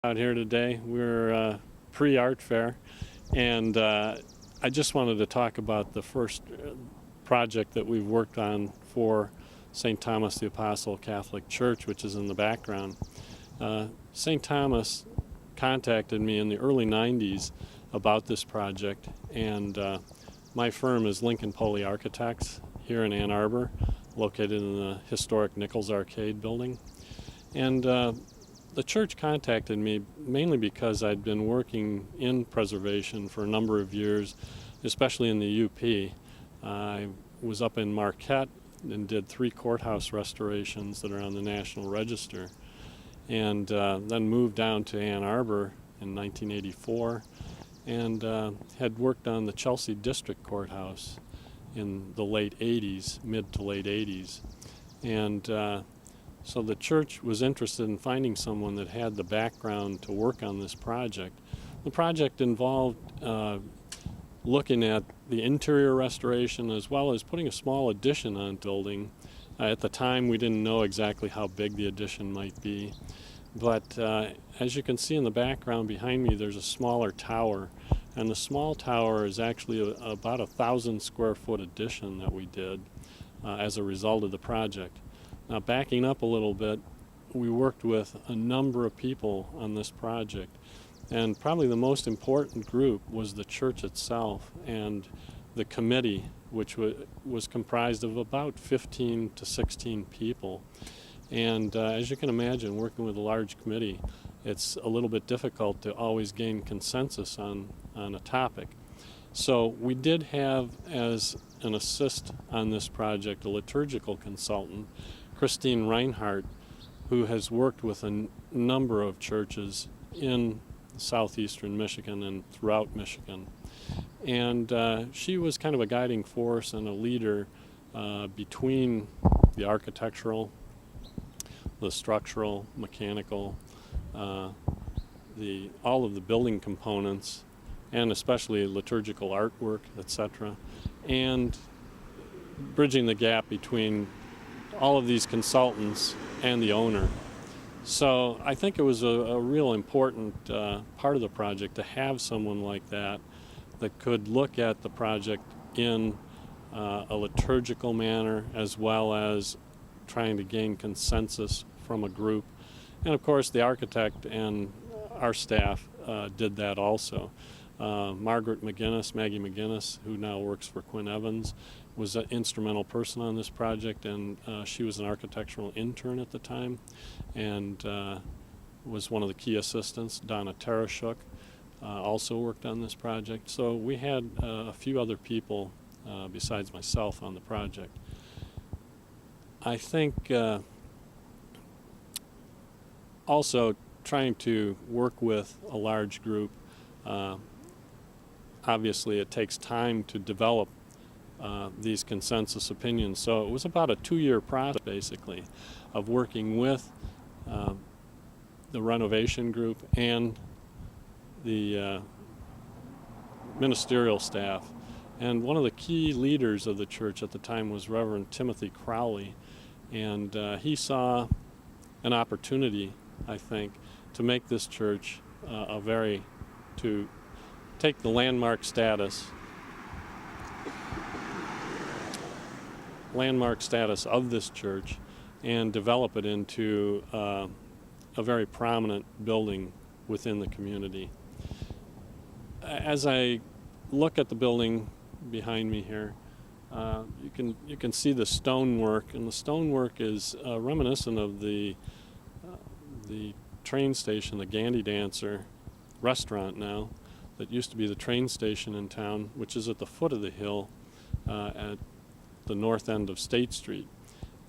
Out here today. We're pre-art fair, and I just wanted to talk about the first project that we've worked on for St. Thomas the Apostle Catholic Church, which is in the background. St. Thomas contacted me in the early 90s about this project, and my firm is Lincoln Poley Architects here in Ann Arbor, located in the historic Nichols Arcade building. And the church contacted me mainly because I'd been working in preservation for a number of years, especially in the UP. I was up in Marquette and did 3 courthouse restorations that are on the National Register, and then moved down to Ann Arbor in 1984 and had worked on the Chelsea District Courthouse in the late 80s, mid to late 80s. And so the church was interested in finding someone that had the background to work on this project. The project involved looking at the interior restoration as well as putting a small addition on the building. At the time, we didn't know exactly how big the addition might be. But as you can see in the background behind me, there's a smaller tower. And the small tower is actually about 1,000 square foot addition that we did as a result of the project. Now, backing up a little bit, we worked with a number of people on this project, and probably the most important group was the church itself and the committee, which was comprised of about 15 to 16 people. And as you can imagine, working with a large committee, it's a little bit difficult to always gain consensus on a topic. So we did have as an assist on this project a liturgical consultant, Christine Reinhardt, who has worked with a number of churches in southeastern Michigan and throughout Michigan. And she was kind of a guiding force and a leader between the architectural, the structural, mechanical, all of the building components, and especially liturgical artwork, etc., and bridging the gap between all of these consultants and the owner. So I think it was a real important part of the project to have someone like that could look at the project in a liturgical manner as well as trying to gain consensus from a group. And of course the architect and our staff did that also. Maggie McGinnis, who now works for Quinn Evans, was an instrumental person on this project, and she was an architectural intern at the time and was one of the key assistants. Donna Tarashuk also worked on this project. So we had a few other people besides myself on the project. I think also trying to work with a large group, obviously it takes time to develop these consensus opinions. So it was about a 2-year process, basically, of working with the renovation group and the ministerial staff. And one of the key leaders of the church at the time was Reverend Timothy Crowley, and he saw an opportunity, I think, to make this church to take the landmark status of this church and develop it into a very prominent building within the community. As I look at the building behind me here, you can see the stonework, and the stonework is reminiscent of the train station, the Gandy Dancer restaurant now, that used to be the train station in town, which is at the foot of the hill at the north end of State Street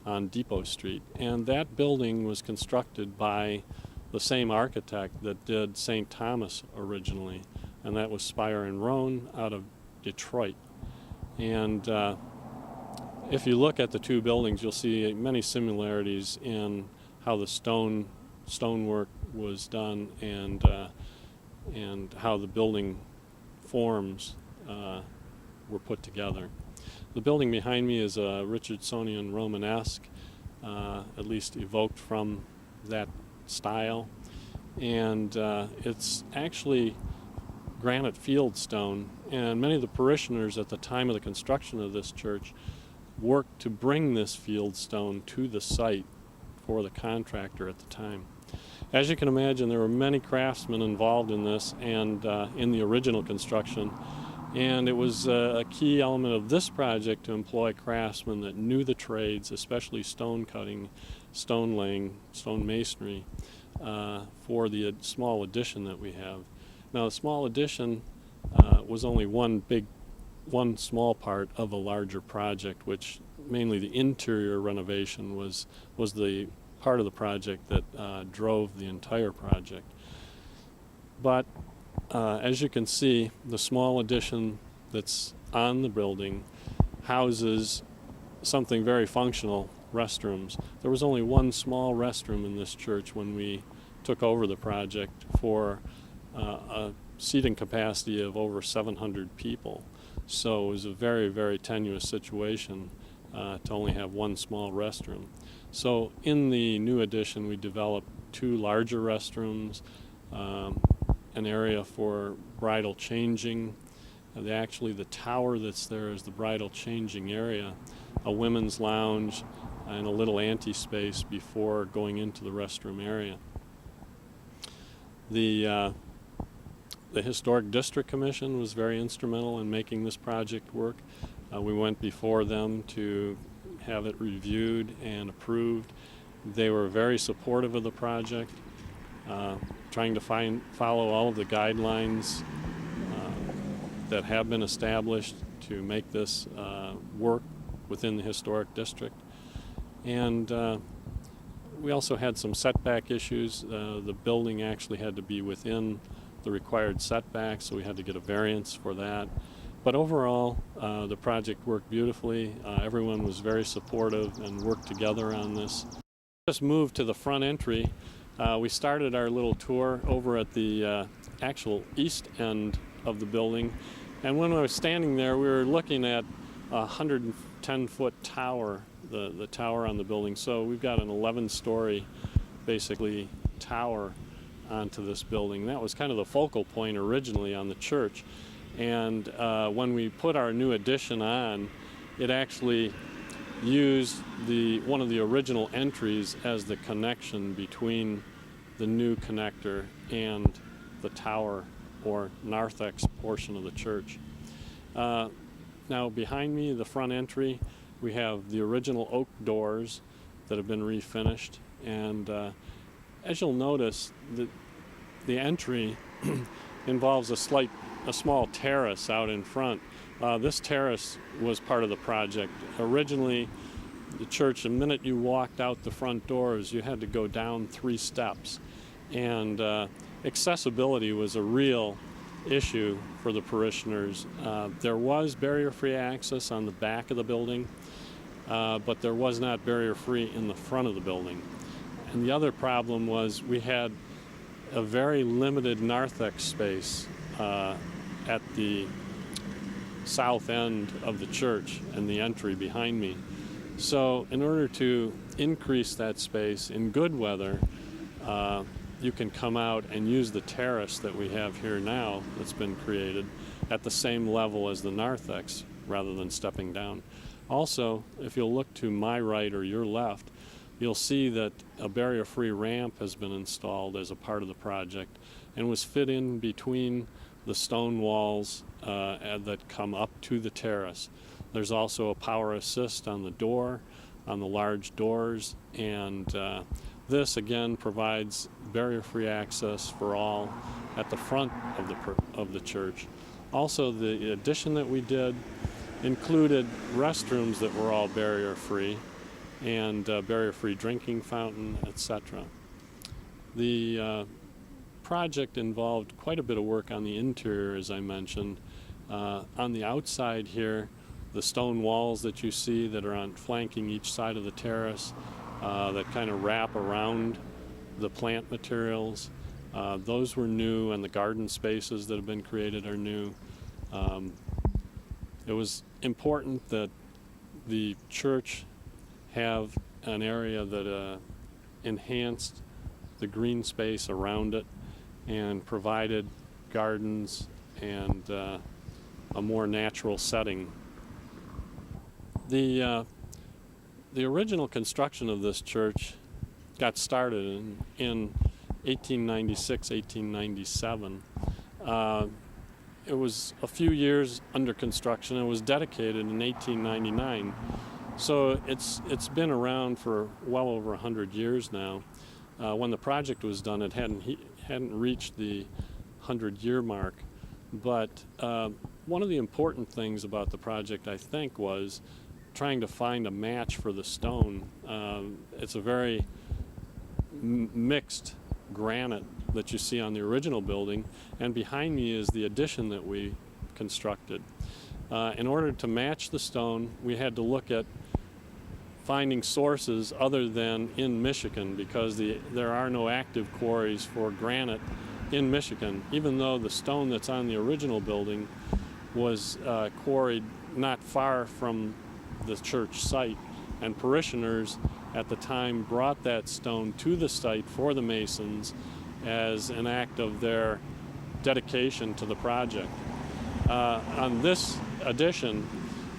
on Depot Street. And that building was constructed by the same architect that did St. Thomas originally, and that was Spire and Roan out of Detroit. And if you look at the two buildings, you'll see many similarities in how the stonework was done and how the building forms were put together. The building behind me is a Richardsonian Romanesque, at least evoked from that style. and it's actually granite fieldstone, and many of the parishioners at the time of the construction of this church worked to bring this fieldstone to the site for the contractor at the time. As you can imagine, there were many craftsmen involved in this and in the original construction, and it was a key element of this project to employ craftsmen that knew the trades, especially stone cutting, stone laying, stone masonry, for the small addition that we have. Now, the small addition was only one small part of a larger project, which mainly the interior renovation was the part of the project that drove the entire project. But as you can see, the small addition that's on the building houses something very functional, restrooms. There was only one small restroom in this church when we took over the project for a seating capacity of over 700 people. So it was a very, very tenuous situation to only have one small restroom. So in the new addition, we developed 2 larger restrooms, an area for bridal changing. Actually, the tower that's there is the bridal changing area, a women's lounge, and a little ante-space before going into the restroom area. The Historic District Commission was very instrumental in making this project work. We went before them to have it reviewed and approved. They were very supportive of the project, trying to follow all of the guidelines that have been established to make this work within the historic district. And we also had some setback issues. The building actually had to be within the required setback, so we had to get a variance for that. But overall, the project worked beautifully. Everyone was very supportive and worked together on this. Just moved to the front entry. We started our little tour over at the actual east end of the building. And when I was standing there, we were looking at a 110-foot tower, the tower on the building. So we've got an 11-story, basically, tower onto this building. That was kind of the focal point originally on the church. And when we put our new addition on, it actually used one of the original entries as the connection between the new connector and the tower or narthex portion of the church. Now behind me, the front entry, we have the original oak doors that have been refinished, and as you'll notice, the entry involves a small terrace out in front. This terrace was part of the project. Originally, the church, the minute you walked out the front doors, you had to go down 3 steps. And accessibility was a real issue for the parishioners. There was barrier-free access on the back of the building, but there was not barrier-free in the front of the building. And the other problem was we had a very limited narthex space at the south end of the church and the entry behind me. So in order to increase that space in good weather, you can come out and use the terrace that we have here now that's been created at the same level as the narthex rather than stepping down. Also, if you'll look to my right or your left, you'll see that a barrier-free ramp has been installed as a part of the project and was fit in between the stone walls that come up to the terrace. There's also a power assist on the door, on the large doors, and this again provides barrier-free access for all at the front of the church. Also, the addition that we did included restrooms that were all barrier-free and barrier-free drinking fountain, etc. The project involved quite a bit of work on the interior, as I mentioned. On the outside here, the stone walls that you see that are flanking each side of the terrace that kind of wrap around the plant materials, those were new, and the garden spaces that have been created are new. It was important that the church have an area that enhanced the green space around it and provided gardens and a more natural setting. The original construction of this church got started in 1896, 1897. It was a few years under construction. It was dedicated in 1899. So it's been around for well over 100 years now. When the project was done, it hadn't reached the 100-year mark. But one of the important things about the project, I think, was trying to find a match for the stone. It's a very mixed granite that you see on the original building, and behind me is the addition that we constructed. In order to match the stone, we had to look at finding sources other than in Michigan, because there are no active quarries for granite in Michigan, even though the stone that's on the original building was quarried not far from the church site, and parishioners at the time brought that stone to the site for the masons as an act of their dedication to the project. On this addition,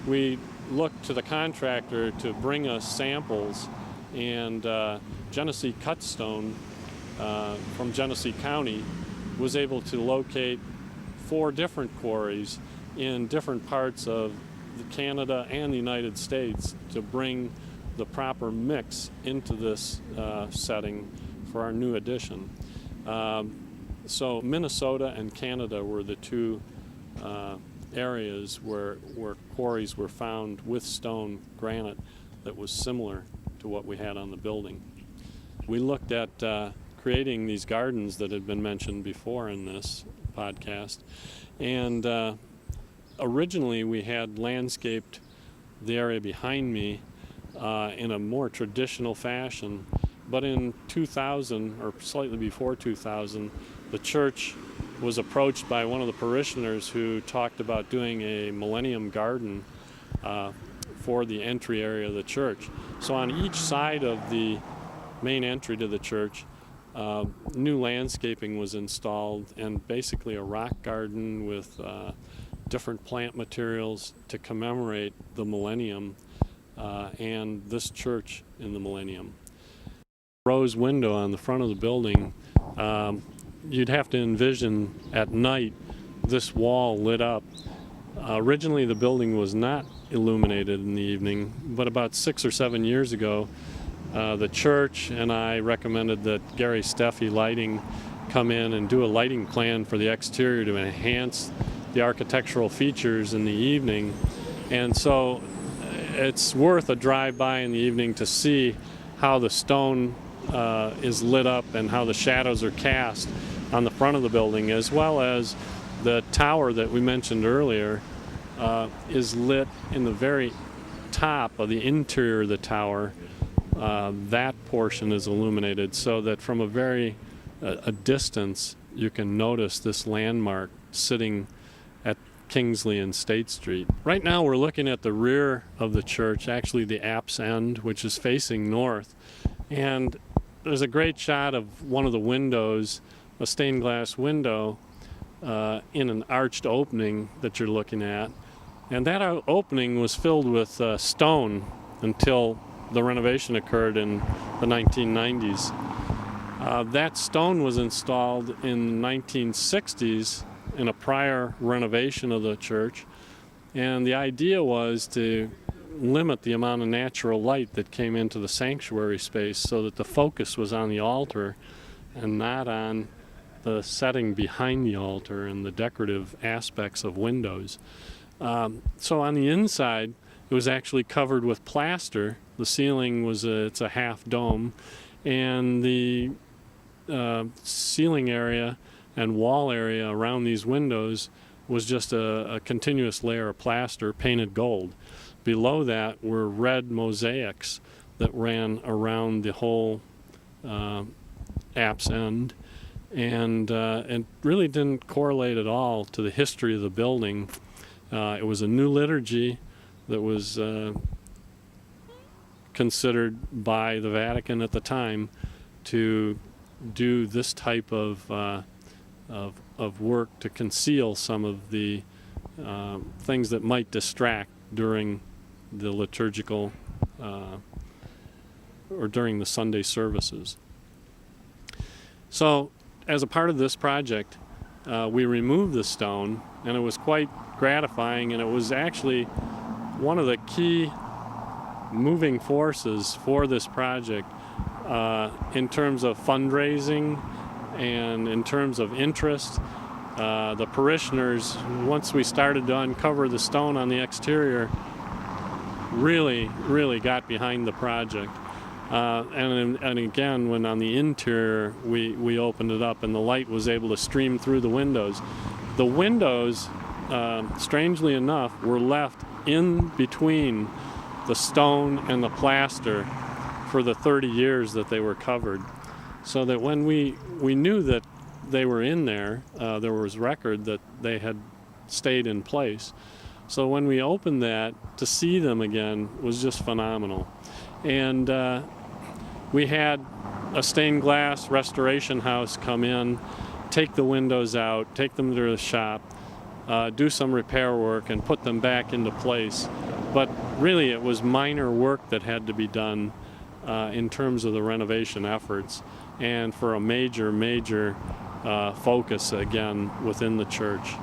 we looked to the contractor to bring us samples, and Genesee Cut Stone from Genesee County was able to locate 4 different quarries in different parts of Canada and the United States to bring the proper mix into this setting for our new addition. So Minnesota and Canada were the 2 areas where quarries were found with stone granite that was similar to what we had on the building. We looked at creating these gardens that had been mentioned before in this podcast, and originally we had landscaped the area behind me in a more traditional fashion, but in 2000, or slightly before 2000, the church was approached by one of the parishioners who talked about doing a Millennium Garden for the entry area of the church. So on each side of the main entry to the church, new landscaping was installed, and basically a rock garden with different plant materials to commemorate the millennium and this church in the millennium. Rose window on the front of the building, you'd have to envision at night this wall lit up. Originally the building was not illuminated in the evening, but about 6 or 7 years ago the church and I recommended that Gary Steffi Lighting come in and do a lighting plan for the exterior to enhance the architectural features in the evening. And so it's worth a drive-by in the evening to see how the stone is lit up and how the shadows are cast on the front of the building, as well as the tower that we mentioned earlier is lit in the very top of the interior of the tower. That portion is illuminated so that from a distance you can notice this landmark sitting at Kingsley and State Street. Right now we're looking at the rear of the church, actually the apse end, which is facing north, and there's a great shot of one of the windows, a stained glass window in an arched opening that you're looking at, and that opening was filled with stone until the renovation occurred in the 1990s. That stone was installed in the 1960s in a prior renovation of the church, and the idea was to limit the amount of natural light that came into the sanctuary space so that the focus was on the altar and not on the setting behind the altar and the decorative aspects of windows. So on the inside it was actually covered with plaster. The ceiling was it's a half dome, and the ceiling area and wall area around these windows was just a continuous layer of plaster painted gold. Below that were red mosaics that ran around the whole apse end, and it really didn't correlate at all to the history of the building. It was a new liturgy that was considered by the Vatican at the time to do this type of work to conceal some of the things that might distract during the liturgical or during the Sunday services. So as a part of this project, we removed the stone, and it was quite gratifying, and it was actually one of the key moving forces for this project in terms of fundraising and in terms of interest. The parishioners, once we started to uncover the stone on the exterior, really got behind the project. And again, when on the interior we opened it up and the light was able to stream through the windows. The windows, strangely enough, were left in between the stone and the plaster for the 30 years that they were covered. So that when we knew that they were in there, there was record that they had stayed in place. So when we opened that, to see them again was just phenomenal. And we had a stained glass restoration house come in, take the windows out, take them to the shop, do some repair work, and put them back into place. But really it was minor work that had to be done in terms of the renovation efforts, and for a major focus again within the church.